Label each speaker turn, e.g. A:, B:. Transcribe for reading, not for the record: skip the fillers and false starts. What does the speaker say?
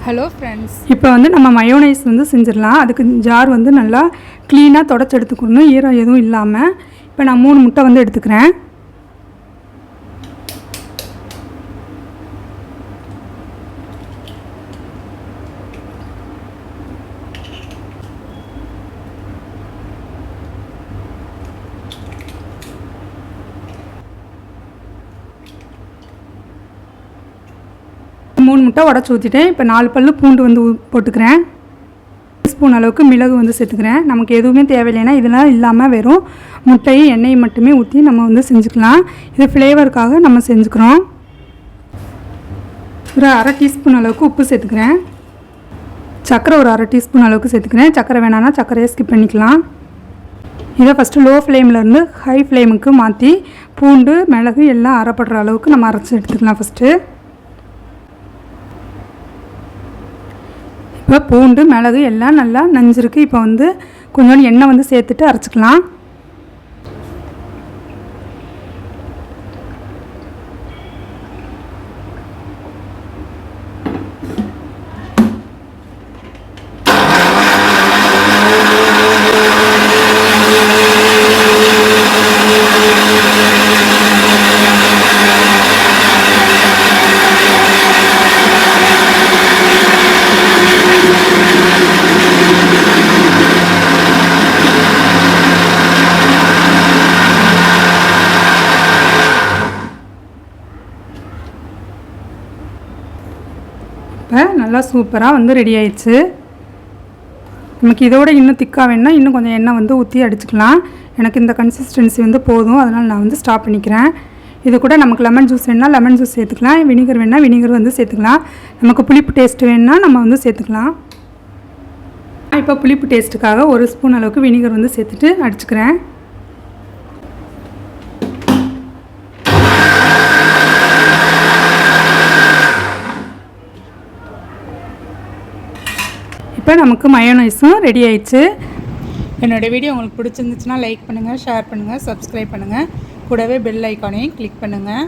A: Hello friends,
B: இப்போ வந்து நம்ம மயோனைஸ் வந்து செஞ்சிடலாம். அதுக்கு ஜார் வந்து நல்லா க்ளீனாக தொடச்சி எடுத்துக்கணும், ஈரம் எதுவும் இல்லாமல். இப்போ நான் 3 முட்டை வந்து எடுத்துக்கிறேன். மூணு முட்டை உடச்சி ஊற்றிட்டேன். இப்போ 4 பல்லு பூண்டு வந்து போட்டுக்கிறேன். ஸ்பூன் அளவுக்கு மிளகு வந்து சேர்த்துக்கிறேன். நமக்கு எதுவுமே தேவையில்லைன்னா இதெல்லாம் இல்லாமல் வெறும் முட்டையும் எண்ணெயும் மட்டுமே ஊற்றி நம்ம வந்து செஞ்சுக்கலாம். இது ஃப்ளேவருக்காக நம்ம செஞ்சுக்கிறோம். ஒரு 1/2 டீஸ்பூன் அளவுக்கு உப்பு சேர்த்துக்கிறேன். சர்க்கரை ஒரு 1/2 டீஸ்பூன் அளவுக்கு சேர்த்துக்கிறேன். சர்க்கரை வேணான்னா சர்க்கரையை ஸ்கிப் பண்ணிக்கலாம். இதை ஃபஸ்ட்டு லோ ஃப்ளேம்லேருந்து ஹை ஃப்ளேமுக்கு மாற்றி பூண்டு மிளகு எல்லாம் அரைப்படுற அளவுக்கு நம்ம அரைச்சி எடுத்துக்கலாம். ஃபஸ்ட்டு இப்போ பூண்டு மிளகு எல்லாம் நல்லா நஞ்சிருக்கு. இப்போ வந்து கொஞ்சோண்டு எண்ணெய் வந்து சேர்த்துட்டு அரைச்சிக்கலாம். நல்லா சூப்பராக வந்து ரெடி ஆயிடுச்சு. நமக்கு இதோட இன்னும் திக்காக வேணுன்னா இன்னும் கொஞ்சம் எண்ணெய் வந்து ஊற்றி அடிச்சுக்கலாம். எனக்கு இந்த கன்சிஸ்டன்சி வந்து போதும், அதனால் நான் வந்து ஸ்டாப் பண்ணிக்கிறேன். இது கூட நமக்கு லெமன் ஜூஸ் வேணுன்னா லெமன் ஜூஸ் சேர்த்துக்கலாம், வினிகர் வேணுன்னா வினிகர் வந்து சேர்த்துக்கலாம். நமக்கு புளிப்பு டேஸ்ட்டு வேணுன்னா நம்ம வந்து சேர்த்துக்கலாம். இப்போ புளிப்பு டேஸ்ட்டுக்காக 1 ஸ்பூன் அளவுக்கு வினிகர் வந்து சேர்த்துட்டு அடிச்சுக்கிறேன். இப்போ நமக்கு மயோனைஸும் ரெடி ஆயிடுச்சு.
A: என்னோடய வீடியோ உங்களுக்கு பிடிச்சிருந்துச்சுன்னா லைக் பண்ணுங்கள், ஷேர் பண்ணுங்கள், சப்ஸ்கிரைப் பண்ணுங்கள். கூடவே பெல் ஐக்கானையும் கிளிக் பண்ணுங்கள்.